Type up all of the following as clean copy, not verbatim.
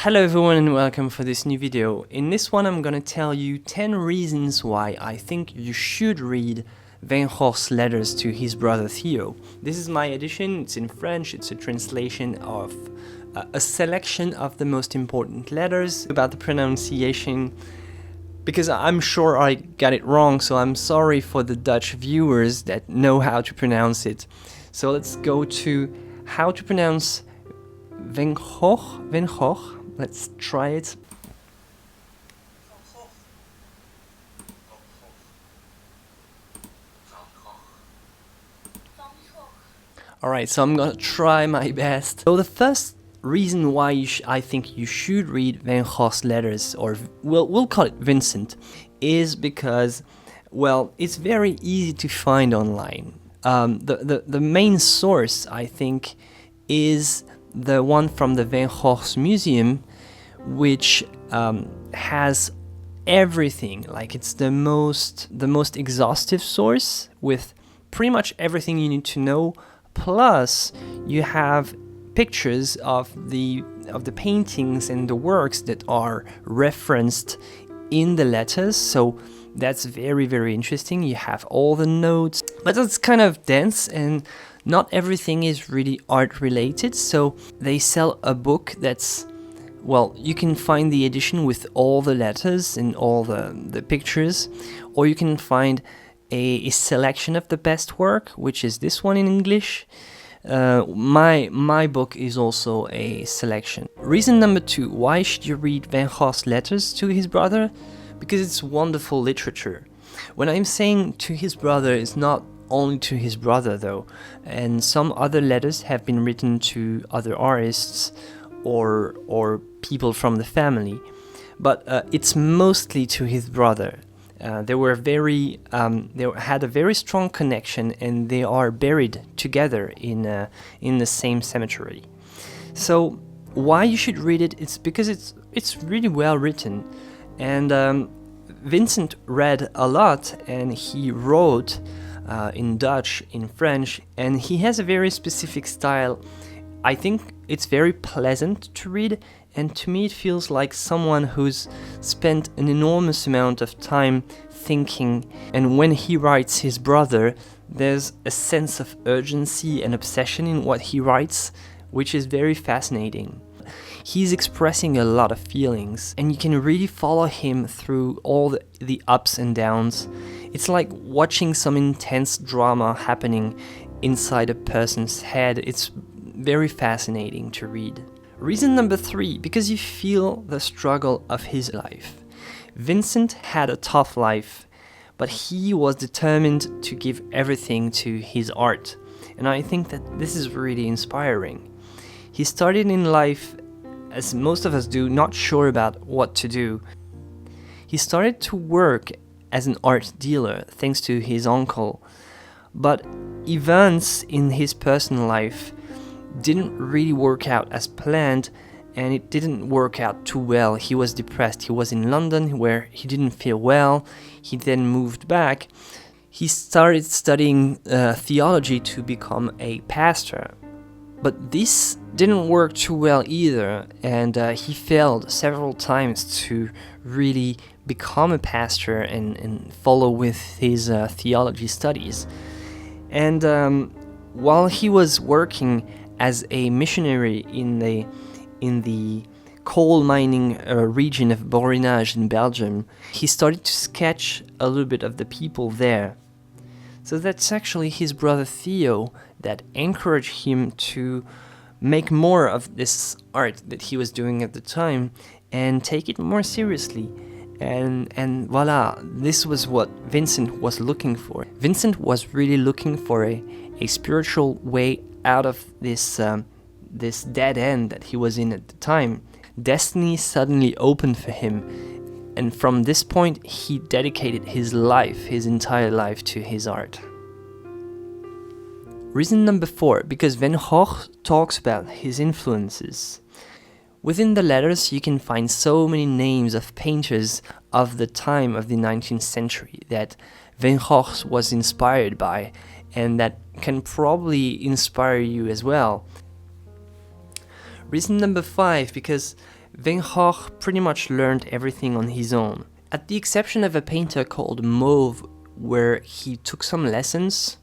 Hello everyone and welcome for this new video. In this one I'm gonna tell you 10 reasons why I think you should read Van Gogh's letters to his brother Theo. This is my edition, it's in French, it's a translation of a selection of the most important letters. About the pronunciation, because I'm sure I got it wrong, so I'm sorry for the Dutch viewers that know how to pronounce it. So let's go to how to pronounce Van Gogh. Let's try it. Alright, so I'm gonna try my best. So the first reason why I think you should read Van Gogh's letters, or we'll call it Vincent, is because, well, it's very easy to find online. The main source, I think, is the one from the Van Gogh's Museum, which has everything. Like, it's the most exhaustive source with pretty much everything you need to know. Plus, you have pictures of the paintings and the works that are referenced in the letters. So that's very, very interesting. You have all the notes, but it's kind of dense and not everything is really art related. So they sell a book that's, well, you can find the edition with all the letters and all the pictures, or you can find a selection of the best work, which is this one in English. My book is also a selection. Reason number 2, why should you read Van Gogh's letters to his brother? Because it's wonderful literature. When I'm saying to his brother, it's not only to his brother though, and some other letters have been written to other artists or people from the family, but it's mostly to his brother. They had a very strong connection, and they are buried together in the same cemetery. So why you should read it? It's because it's really well written, and Vincent read a lot, and he wrote in Dutch, in French, and he has a very specific style. I think it's very pleasant to read, and to me it feels like someone who's spent an enormous amount of time thinking, and when he writes his brother, there's a sense of urgency and obsession in what he writes, which is very fascinating. He's expressing a lot of feelings, and you can really follow him through all the ups and downs. It's like watching some intense drama happening inside a person's head. It's very fascinating to read. Reason number 3, because you feel the struggle of his life. Vincent had a tough life, but he was determined to give everything to his art, and I think that this is really inspiring. He started in life, as most of us do, not sure about what to do. He started to work as an art dealer thanks to his uncle, but events in his personal life didn't really work out as planned, and it didn't work out too well. He was depressed. He was in London where he didn't feel well. He then moved back. He started studying theology to become a pastor, but this didn't work too well either, and he failed several times to really become a pastor and follow with his theology studies. And while he was working as a missionary in the coal mining region of Borinage in Belgium, he started to sketch a little bit of the people there. So that's actually his brother Theo that encouraged him to make more of this art that he was doing at the time and take it more seriously. And voila, this was what Vincent was looking for. Vincent was really looking for a spiritual way out of this dead end that he was in at the time. Destiny suddenly opened for him, and from this point he dedicated his entire life to his art. Reason number 4, because Van Gogh talks about his influences. Within the letters you can find so many names of painters of the time of the 19th century that Van Gogh was inspired by, and that can probably inspire you as well. Reason number 5, because Van Gogh pretty much learned everything on his own, at the exception of a painter called Mauve, where he took some lessons,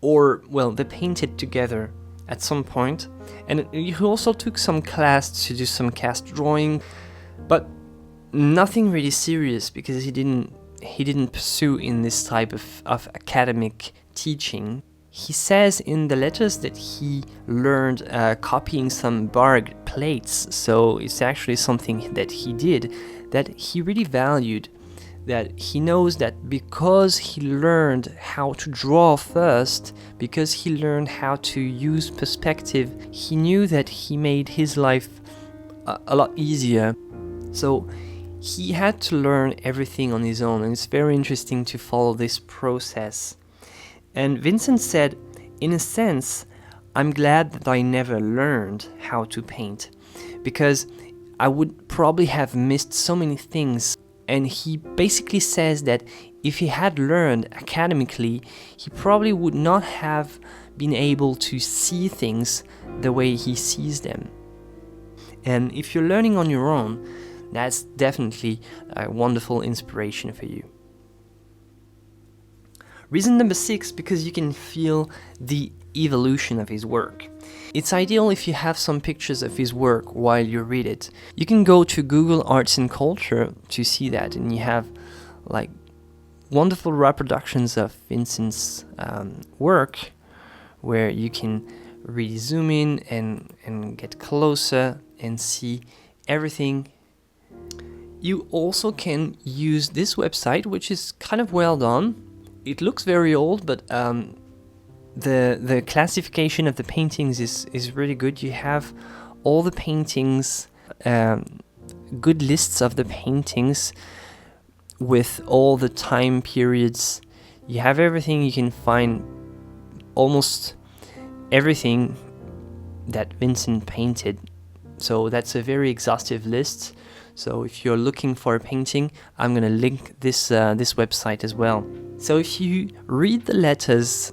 or, well, they painted together at some point, and he also took some class to do some cast drawing, but nothing really serious, because he didn't pursue in this type of academic teaching. He says in the letters that he learned copying some barred plates, so it's actually something that he did, that he really valued, that he knows that because he learned how to draw first, because he learned how to use perspective, he knew that he made his life a lot easier. So he had to learn everything on his own, and it's very interesting to follow this process. And Vincent said, in a sense, I'm glad that I never learned how to paint, because I would probably have missed so many things. And he basically says that if he had learned academically, he probably would not have been able to see things the way he sees them. And if you're learning on your own, that's definitely a wonderful inspiration for you. Reason number 6, because you can feel the evolution of his work. It's ideal if you have some pictures of his work while you read it. You can go to Google Arts and Culture to see that, and you have like wonderful reproductions of Vincent's work, where you can really zoom in and get closer and see everything. You also can use this website, which is kind of well done. It looks very old, but the classification of the paintings is really good. You have all the paintings, good lists of the paintings with all the time periods. You have everything. You can find almost everything that Vincent painted. So that's a very exhaustive list. So if you're looking for a painting, I'm going to link this website as well. So if you read the letters,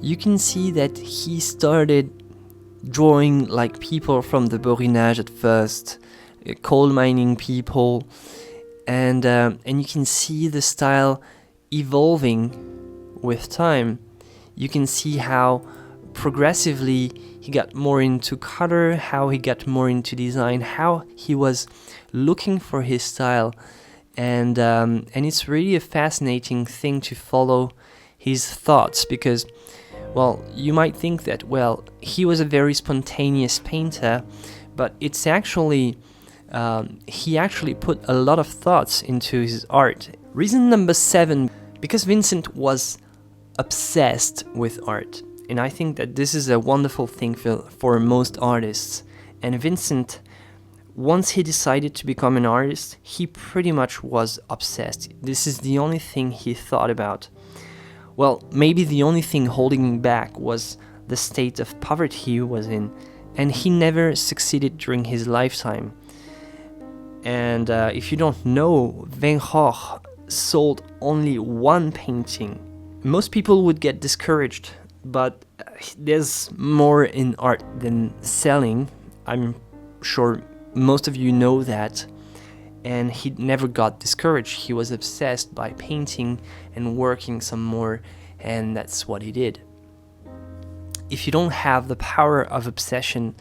you can see that he started drawing like people from the Borinage at first, coal mining people, and you can see the style evolving with time. You can see how progressively he got more into color, how he got more into design, how he was looking for his style, and it's really a fascinating thing to follow his thoughts, because, well, you might think that, well, he was a very spontaneous painter, but it's actually he actually put a lot of thoughts into his art. Reason number 7, because Vincent was obsessed with art, and I think that this is a wonderful thing for most artists. And Vincent, once he decided to become an artist, he pretty much was obsessed. This is the only thing he thought about. Well, maybe the only thing holding him back was the state of poverty he was in, and he never succeeded during his lifetime. And if you don't know, Van Gogh sold only one painting. Most people would get discouraged, but there's more in art than selling. I'm sure most of you know that. And he never got discouraged. He was obsessed by painting and working some more, and that's what he did. If you don't have the power of obsession,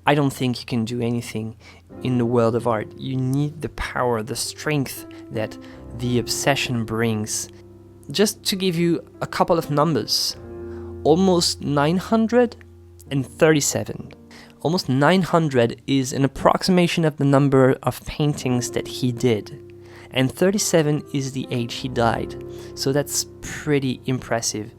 I don't think you can do anything in the world of art. You need the power, the strength that the obsession brings. Just to give you a couple of numbers, almost 937. Almost 900 is an approximation of the number of paintings that he did, and 37 is the age he died. So that's pretty impressive.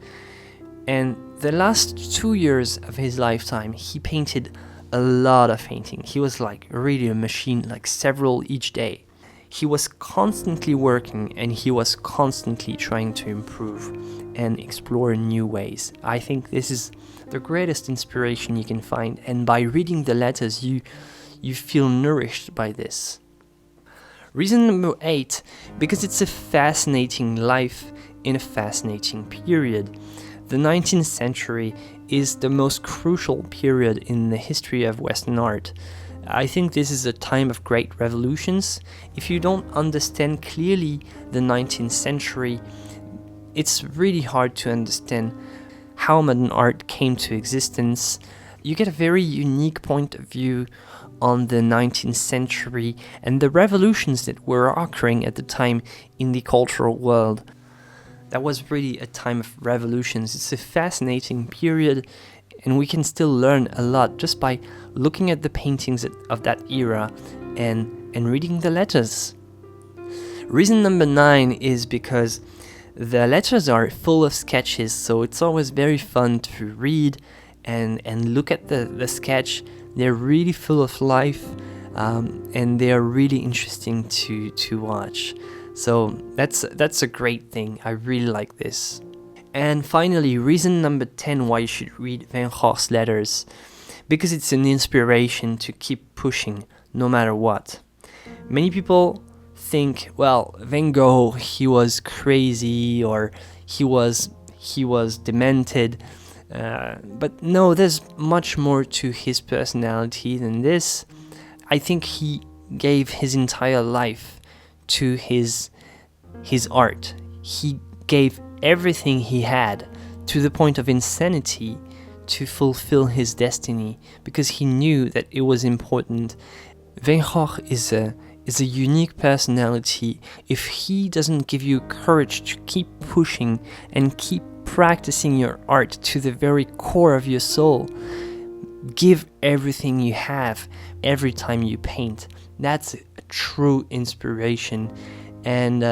And the last 2 years of his lifetime, he painted a lot of painting. He was like really a machine, like several each day. He was constantly working, and he was constantly trying to improve and explore new ways. I think this is the greatest inspiration you can find, and by reading the letters, you feel nourished by this. Reason number 8, because it's a fascinating life in a fascinating period. The 19th century is the most crucial period in the history of Western art. I think this is a time of great revolutions. If you don't understand clearly the 19th century, it's really hard to understand how modern art came to existence. You get a very unique point of view on the 19th century and the revolutions that were occurring at the time in the cultural world. That was really a time of revolutions. It's a fascinating period, and we can still learn a lot just by looking at the paintings of that era and reading the letters. Reason number 9 is because the letters are full of sketches, so it's always very fun to read and look at the sketch. They're really full of life, and they are really interesting to watch. So that's a great thing. I really like this. And finally, reason number 10 why you should read Van Gogh's letters, because it's an inspiration to keep pushing no matter what. Many people think, well, Van Gogh, he was crazy or he was demented. But no, there's much more to his personality than this. I think he gave his entire life to his art. He gave everything he had, to the point of insanity, to fulfill his destiny, because he knew that it was important. Van Gogh is a unique personality. If he doesn't give you courage to keep pushing and keep practicing your art to the very core of your soul, give everything you have every time you paint. That's a true inspiration, and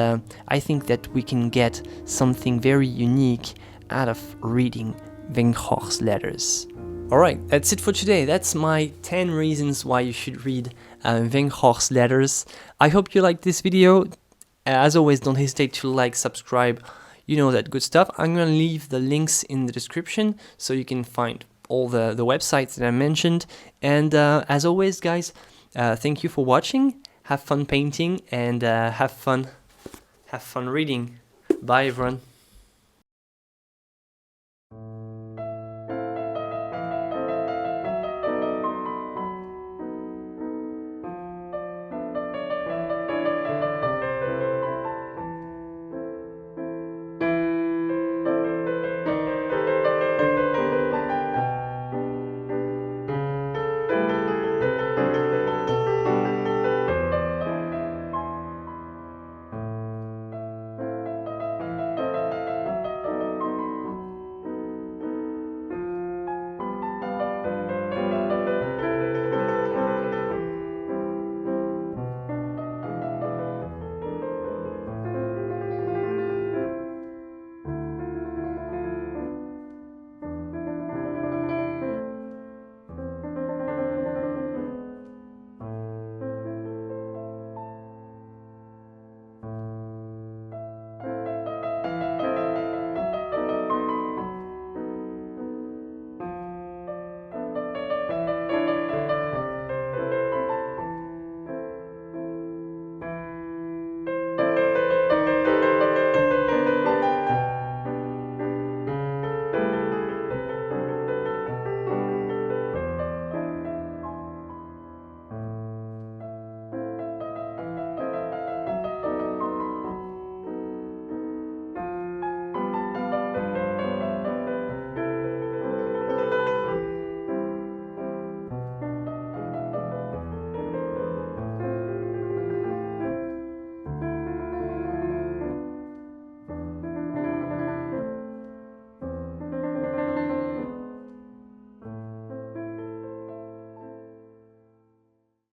I think that we can get something very unique out of reading Van Gogh's letters. Alright, that's it for today. That's my 10 reasons why you should read Van Gogh's letters. I hope you liked this video. As always, don't hesitate to like, subscribe, you know that good stuff. I'm going to leave the links in the description so you can find all the websites that I mentioned. And as always, guys, thank you for watching. Have fun painting and have fun reading. Bye, everyone.